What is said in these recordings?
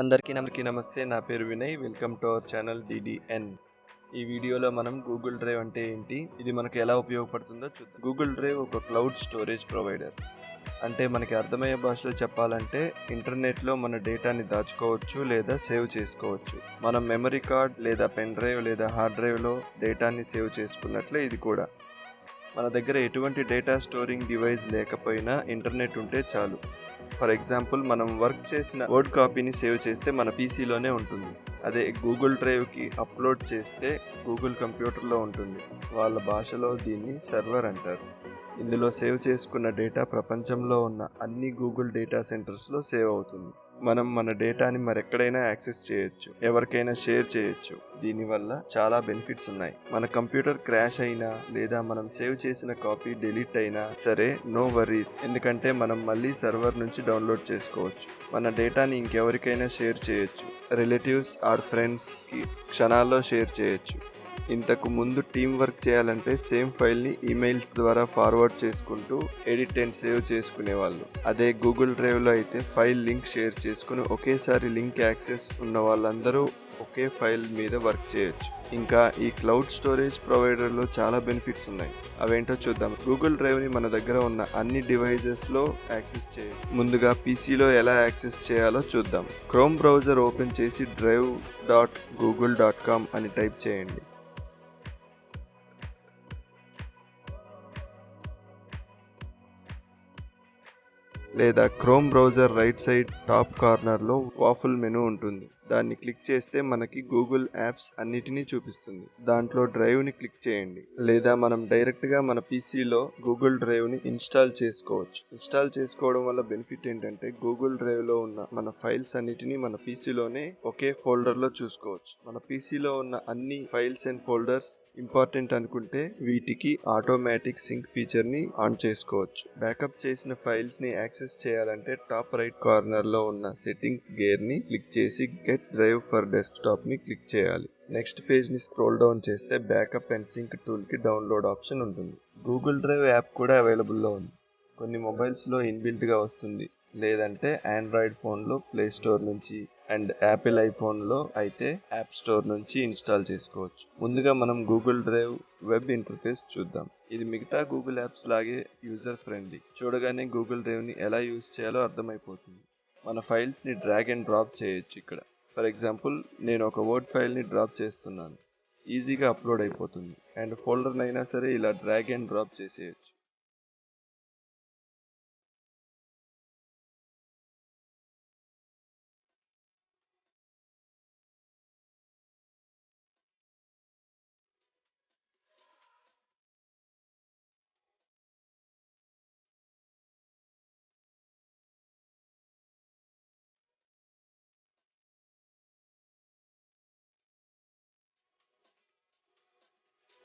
అందరికీ నమస్తే. నా పేరు Vinay. Welcome to our channel DDN. ఈ వీడియోలో మనం గూగుల్ డ్రైవ్ అంటే ఏంటి, ఇది మనకు ఎలా ఉపయోగపడుతుందో చూద్దాం. గూగుల్ డ్రైవ్ ఒక క్లౌడ్ స్టోరేజ్ ప్రొవైడర్. అంటే మనకి అర్థమయ్యే భాషలో చెప్పాలంటే ఇంటర్నెట్లో మన డేటాని దాచుకోవచ్చు లేదా సేవ్ చేసుకోవచ్చు. మనం మెమరీ కార్డ్ లేదా పెన్ డ్రైవ్ లేదా హార్డ్ డ్రైవ్లో డేటాని సేవ్ చేసుకున్నట్లే ఇది కూడా. మన దగ్గర ఎటువంటి డేటా స్టోరింగ్ డివైస్ లేకపోయినా ఇంటర్నెట్ ఉంటే చాలు. ఫర్ ఎగ్జాంపుల్, మనం వర్క్ చేసిన వర్డ్ కాపీని సేవ్ చేస్తే మన పీసీలోనే ఉంటుంది. అదే గూగుల్ డ్రైవ్కి అప్లోడ్ చేస్తే గూగుల్ కంప్యూటర్లో ఉంటుంది. వాళ్ళ భాషలో దీన్ని సర్వర్ అంటారు. ఇందులో సేవ్ చేసుకున్న డేటా ప్రపంచంలో ఉన్న అన్ని గూగుల్ డేటా సెంటర్స్లో సేవ్ అవుతుంది. మనం మన డేటాని మరెక్కడైనా యాక్సెస్ చేయొచ్చు, ఎవరికైనా షేర్ చేయొచ్చు. దీనివల్ల చాలా బెనిఫిట్స్ ఉన్నాయి. మన కంప్యూటర్ క్రాష్ అయినా లేదా మనం సేవ్ చేసిన కాపీ డిలీట్ అయినా సరే నో వరీ, ఎందుకంటే మనం మళ్ళీ సర్వర్ నుంచి డౌన్లోడ్ చేసుకోవచ్చు. మన డేటాని ఇంకెవరికైనా షేర్ చేయొచ్చు. రిలేటివ్స్ ఆర్ ఫ్రెండ్స్కి క్షణాల్లో షేర్ చేయొచ్చు. ఇంతకు ముందు టీం వర్క్ చేయాలంటే సేమ్ ఫైల్ని ఈమెయిల్స్ ద్వారా ఫార్వర్డ్ చేసుకుంటూ ఎడిట్ అండ్ సేవ్ చేసుకునేవాళ్ళు. అదే గూగుల్ డ్రైవ్లో అయితే ఫైల్ లింక్ షేర్ చేసుకుని ఒకేసారి లింక్ యాక్సెస్ ఉన్న వాళ్ళందరూ ఒకే ఫైల్ మీద వర్క్ చేయొచ్చు. ఇంకా ఈ క్లౌడ్ స్టోరేజ్ ప్రొవైడర్లో చాలా బెనిఫిట్స్ ఉన్నాయి. అవేంటో చూద్దాం. గూగుల్ డ్రైవ్ని మన దగ్గర ఉన్న అన్ని డివైజెస్లో యాక్సెస్ చేయొచ్చు. ముందుగా పీసీలో ఎలా యాక్సెస్ చేయాలో చూద్దాం. క్రోమ్ బ్రౌజర్ ఓపెన్ చేసి drive.google.com అని టైప్ చేయండి. లేదా chrome browser right side top కార్నర్లో వాఫుల్ మెనూ ఉంటుంది. దాన్ని క్లిక్ చేస్తే మనకి గూగుల్ యాప్స్ అన్నిటినీ చూపిస్తుంది. దాంట్లో డ్రైవ్ని క్లిక్ చేయండి. లేదా మనం డైరెక్ట్గా మన పీసీలో గూగుల్ డ్రైవ్ని ఇన్స్టాల్ చేసుకోవచ్చు. ఇన్స్టాల్ చేసుకోవడం వల్ల బెనిఫిట్ ఏంటంటే గూగుల్ డ్రైవ్లో ఉన్న మన ఫైల్స్ అన్నిటినీ మన పీసీలోనే ఒకే ఫోల్డర్లో చూసుకోవచ్చు. మన పీసీలో ఉన్న అన్ని ఫైల్స్ అండ్ ఫోల్డర్స్ ఇంపార్టెంట్ అనుకుంటే వీటికి ఆటోమేటిక్ సింక్ ఫీచర్ని ఆన్ చేసుకోవచ్చు. బ్యాకప్ చేసిన ఫైల్స్ని యాక్సెస్ చేయాలంటే టాప్ రైట్ కార్నర్లో ఉన్న సెట్టింగ్స్ గేర్ని క్లిక్ చేసి గెట్ డ్రైవ్ ఫర్ డెస్క్టాప్ ని క్లిక్ చేయాలి. నెక్స్ట్ పేజ్ ని స్క్రోల్ డౌన్ చేస్తే బ్యాకప్ అండ్ సింక్ టూల్ కి డౌన్లోడ్ ఆప్షన్ ఉంటుంది. గూగుల్ డ్రైవ్ యాప్ కూడా అవైలబుల్లో ఉంది. కొన్ని మొబైల్స్లో ఇన్బిల్ట్ గా వస్తుంది, లేదంటే ఆండ్రాయిడ్ ఫోన్లో ప్లే స్టోర్ నుంచి అండ్ యాపిల్ ఐఫోన్లో అయితే యాప్ స్టోర్ నుంచి ఇన్స్టాల్ చేసుకోవచ్చు. ముందుగా మనం గూగుల్ డ్రైవ్ వెబ్ ఇంటర్ఫేస్ చూద్దాం. ఇది మిగతా గూగుల్ యాప్స్ లాగే యూజర్ ఫ్రెండ్లీ. చూడగానే గూగుల్ డ్రైవ్ని ఎలా యూజ్ చేయాలో అర్థమైపోతుంది. మన ఫైల్స్ని డ్రాగ్ అండ్ డ్రాప్ చేయొచ్చు. ఇక్కడ ఫర్ ఎగ్జాంపుల్, నేను ఒక వర్డ్ ఫైల్ని డ్రాప్ చేస్తున్నాను. ఈజీగా అప్లోడ్ అయిపోతుంది. అండ్ ఫోల్డర్ని అయినా సరే ఇలా డ్రాగ్ అండ్ డ్రాప్ చేసేయచ్చు.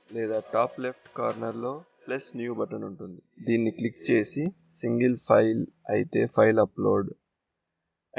లేదా టాప్ లెఫ్ట్ కార్నర్లో ప్లస్ న్యూ బటన్ ఉంటుంది. దీన్ని క్లిక్ చేసి సింగిల్ ఫైల్ అయితే ఫైల్ అప్లోడ్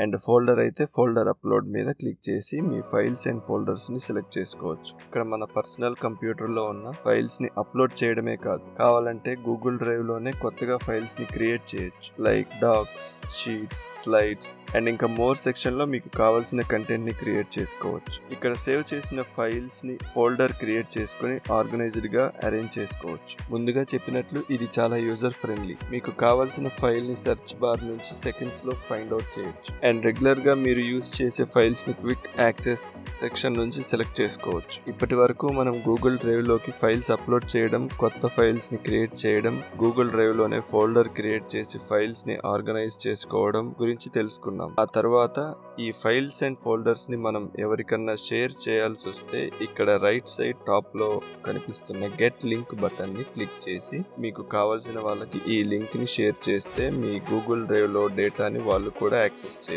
అండ్ ఫోల్డర్ అయితే ఫోల్డర్ అప్లోడ్ మీద క్లిక్ చేసి మీ ఫైల్స్ అండ్ ఫోల్డర్స్ ని సెలెక్ట్ చేసుకోవచ్చు. ఇక్కడ మన పర్సనల్ కంప్యూటర్లో ఉన్న ఫైల్స్ ని అప్లోడ్ చేయడమే కాదు, కావాలంటే గూగుల్ డ్రైవ్ లోనే కొత్తగా ఫైల్స్ ని క్రియేట్ చేయొచ్చు. Like docs, sheets, slides and ఇంకా మోర్ సెక్షన్ లో మీకు కావాల్సిన కంటెంట్ ని క్రియేట్ చేసుకోవచ్చు. ఇక్కడ సేవ్ చేసిన ఫైల్స్ ని ఫోల్డర్ క్రియేట్ చేసుకుని ఆర్గనైజ్డ్ గా అరేంజ్ చేసుకోవచ్చు. ముందుగా చెప్పినట్లు ఇది చాలా యూజర్ ఫ్రెండ్లీ. మీకు కావాల్సిన ఫైల్ ని సెర్చ్ బార్ నుంచి సెకండ్స్ లో ఫైండ్ అవుట్ చేయొచ్చు. అండ్ రెగ్యులర్ గా మీరు యూజ్ చేసే ఫైల్స్ ని క్విక్ యాక్సెస్ సెక్షన్ నుంచి సెలెక్ట్ చేసుకోవచ్చు. ఇప్పటి వరకు మనం గూగుల్ డ్రైవ్ లోకి ఫైల్స్ అప్లోడ్ చేయడం, కొత్త ఫైల్స్ ని క్రియేట్ చేయడం, గూగుల్ డ్రైవ్ లోనే ఫోల్డర్ క్రియేట్ చేసి ఫైల్స్ ని ఆర్గనైజ్ చేసుకోవడం గురించి తెలుసుకున్నాం. ఆ తర్వాత ఈ ఫైల్స్ అండ్ ఫోల్డర్స్ ని మనం ఎవరికన్నా షేర్ చేయాల్సి వస్తే ఇక్కడ రైట్ సైడ్ టాప్ లో కనిపిస్తున్న గెట్ లింక్ బటన్ ని క్లిక్ చేసి మీకు కావాల్సిన వాళ్ళకి ఈ లింక్ ని షేర్ చేస్తే మీ గూగుల్ డ్రైవ్ లో డేటాని వాళ్ళు కూడా యాక్సెస్ చేయొచ్చు.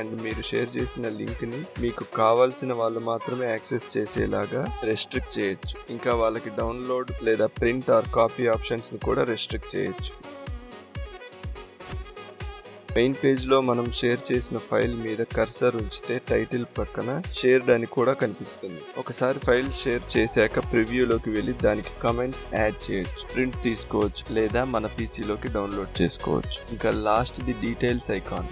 అండ్ మీరు షేర్ చేసిన లింక్ ని మీకు కావాల్సిన వాళ్ళు మాత్రమే యాక్సెస్ చేసేలాగా రెస్ట్రిక్ట్ చేయొచ్చు. ఇంకా వాళ్ళకి డౌన్లోడ్ లేదా ప్రింట్ ఆర్ కాపీ ఆప్షన్స్ ని కూడా రెస్ట్రిక్ట్ చేయొచ్చు. మెయిన్ పేజ్ లో మనం షేర్ చేసిన ఫైల్ మీద కర్సర్ ఉంచితే టైటిల్ పక్కన షేర్డ్ అని కూడా కనిపిస్తుంది. ఒకసారి ఫైల్ షేర్ చేశాక ప్రివ్యూలోకి వెళ్ళి దానికి కామెంట్స్ యాడ్ చేయొచ్చు, ప్రింట్ తీసుకోవచ్చు లేదా మన పీసీలోకి డౌన్లోడ్ చేసుకోవచ్చు. ఇంకా లాస్ట్ ది డీటెయిల్స్ ఐకాన్.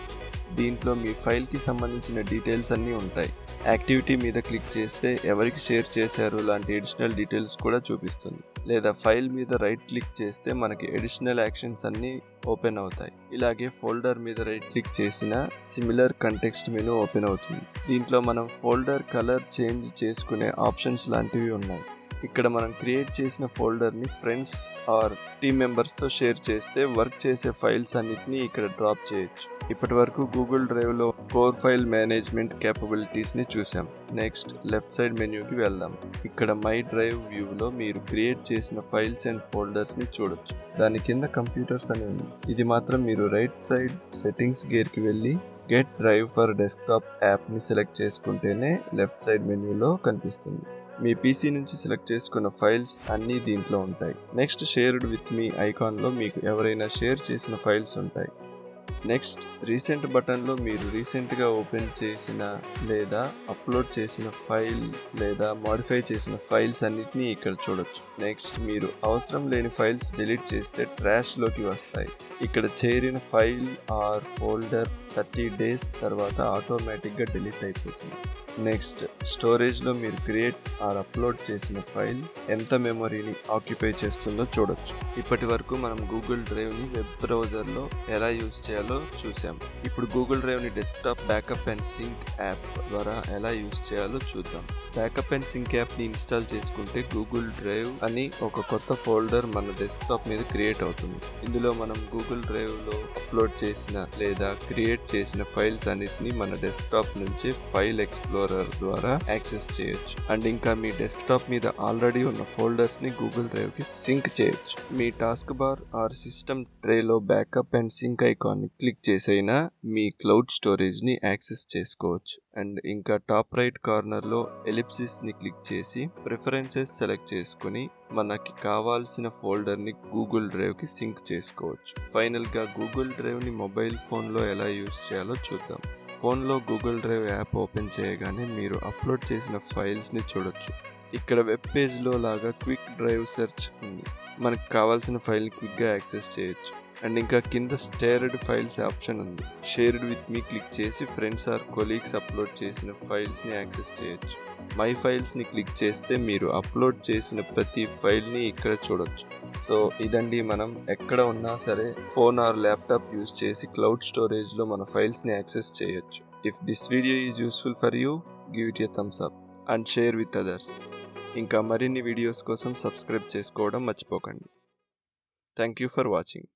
దీంట్లో మీ ఫైల్కి సంబంధించిన డీటెయిల్స్ అన్నీ ఉంటాయి. యాక్టివిటీ మీద క్లిక్ చేస్తే ఎవరికి షేర్ చేశారు లాంటి అడిషనల్ డీటెయిల్స్ కూడా చూపిస్తుంది. లేదా ఫైల్ మీద రైట్ క్లిక్ చేస్తే మనకి అడిషనల్ యాక్షన్స్ అన్నీ ఓపెన్ అవుతాయి. ఇలాగే ఫోల్డర్ మీద రైట్ క్లిక్ చేసిన సిమిలర్ కంటెక్స్ట్ మెనూ ఓపెన్ అవుతుంది. దీంట్లో మనం ఫోల్డర్ కలర్ చేంజ్ చేసుకునే ఆప్షన్స్ లాంటివి ఉన్నాయి. ఇక్కడ మనం క్రియేట్ చేసిన ఫోల్డర్ని ఫ్రెండ్స్ ఆర్ టీమ్ మెంబర్స్తో షేర్ చేస్తే వర్క్ చేసే ఫైల్స్ అన్నిటినీ ఇక్కడ డ్రాప్ చేయొచ్చు. ఇప్పటి వరకు గూగుల్ డ్రైవ్లో కోర్ ఫైల్ మేనేజ్మెంట్ క్యాపబిలిటీస్ని చూసాం. నెక్స్ట్ లెఫ్ట్ సైడ్ మెన్యూకి వెళ్దాం. ఇక్కడ మై డ్రైవ్ వ్యూలో మీరు క్రియేట్ చేసిన ఫైల్స్ అండ్ ఫోల్డర్స్ని చూడొచ్చు. దాని కింద కంప్యూటర్స్ అని ఉంది. ఇది మాత్రం మీరు రైట్ సైడ్ సెట్టింగ్స్ గేర్కి వెళ్ళి గెట్ డ్రైవ్ ఫర్ డెస్క్టాప్ యాప్ని సెలెక్ట్ చేసుకుంటేనే లెఫ్ట్ సైడ్ మెన్యూలో కనిపిస్తుంది. మీ పీసీ నుంచి సెలెక్ట్ చేసుకున్న ఫైల్స్ అన్నీ దీంట్లో ఉంటాయి. నెక్స్ట్ షేర్డ్ విత్ మీ ఐకాన్లో మీకు ఎవరైనా షేర్ చేసిన ఫైల్స్ ఉంటాయి. నెక్స్ట్ రీసెంట్ బటన్లో మీరు రీసెంట్గా ఓపెన్ చేసిన లేదా అప్లోడ్ చేసిన ఫైల్ లేదా మాడిఫై చేసిన ఫైల్స్ అన్నిటినీ ఇక్కడ చూడొచ్చు. నెక్స్ట్ మీరు అవసరం లేని ఫైల్స్ డిలీట్ చేస్తే ట్రాష్లోకి వస్తాయి. ఇక్కడ చేరిన ఫైల్ ఆర్ ఫోల్డర్ 30 days తర్వాత ఆటోమేటిక్గా డిలీట్ అయిపోతుంది. నెక్స్ట్ స్టోరేజ్లో మీరు క్రియేట్ ఆర్ అప్లోడ్ చేసిన ఫైల్ ఎంత మెమొరీని ఆక్యుపై చేస్తుందో చూడొచ్చు. ఇప్పటి వరకు మనం గూగుల్ డ్రైవ్ని వెబ్ బ్రౌజర్లో ఎలా యూజ్ చేయాలో చూసాం. ఇప్పుడు గూగుల్ డ్రైవ్ని desktop backup and sync app ద్వారా ఎలా యూజ్ చేయాలో చూద్దాం. బ్యాకప్ అండ్ సింక్ యాప్ని ఇన్స్టాల్ చేసుకుంటే గూగుల్ డ్రైవ్ అని ఒక కొత్త ఫోల్డర్ మన డెస్క్టాప్ మీద క్రియేట్ అవుతుంది. ఇందులో మనం గూగుల్ డ్రైవ్లో అప్లోడ్ చేసిన లేదా క్రియేట్ చేసిన ఫైల్స్ అన్నిటిని మన డెస్క్టాప్ నుంచి ఫైల్ ఎక్స్ప్లోరర్ ద్వారా యాక్సెస్ చేయొచ్చు. అండ్ ఇంకా మీ డెస్క్టాప్ మీద ఆల్రెడీ ఉన్న ఫోల్డర్స్ ని గూగుల్ డ్రైవ్ కి సింక్ చేయొచ్చు. మీ టాస్క్ బార్ ఆర్ సిస్టమ్ ట్రేలో బ్యాకప్ అండ్ సింక్ ఐకాన్ ని క్లిక్ చేసైనా మీ క్లౌడ్ స్టోరేజ్ ని యాక్సెస్ చేసుకోవచ్చు. అండ్ ఇంకా టాప్ రైట్ కార్నర్ లో ఎలిప్సిస్ ని క్లిక్ చేసి ప్రిఫరెన్సెస్ సెలెక్ట్ చేసుకుని మనకి కావాల్సిన ఫోల్డర్ ని గూగుల్ డ్రైవ్ కి సింక్ చేసుకోవచ్చు. ఫైనల్ గా గూగుల్ డ్రైవ్ ని మొబైల్ ఫోన్ లో ఎలా యూజ్ చేయాలో చూద్దాం. ఫోన్లో గూగుల్ డ్రైవ్ యాప్ ఓపెన్ చేయగానే మీరు అప్లోడ్ చేసిన ఫైల్స్ని చూడొచ్చు. ఇక్కడ వెబ్ పేజ్లో లాగా క్విక్ డ్రైవ్ సెర్చ్ ఉంది. మనకు కావాల్సిన ఫైల్ని క్విక్గా యాక్సెస్ చేయొచ్చు. అండ్ ఇంకా కింద షేర్డ్ ఫైల్స్ ఆప్షన్ ఉంది. షేర్డ్ విత్ మీ క్లిక్ చేసి ఫ్రెండ్స్ ఆర్ కొలీగ్స్ అప్లోడ్ చేసిన ఫైల్స్ని యాక్సెస్ చేయొచ్చు. మై ఫైల్స్ని క్లిక్ చేస్తే మీరు అప్లోడ్ చేసిన ప్రతి ఫైల్ని ఇక్కడ చూడొచ్చు. సో ఇదండి, మనం ఎక్కడ ఉన్నా సరే ఫోన్ ఆర్ ల్యాప్టాప్ యూజ్ చేసి క్లౌడ్ స్టోరేజ్లో మన ఫైల్స్ని యాక్సెస్ చేయొచ్చు. If this video is useful for you, give it a Thums up and share with others. ఇంకా మరిన్ని వీడియోస్ కోసం సబ్స్క్రైబ్ చేసుకోవడం మర్చిపోకండి. Thank you for watching.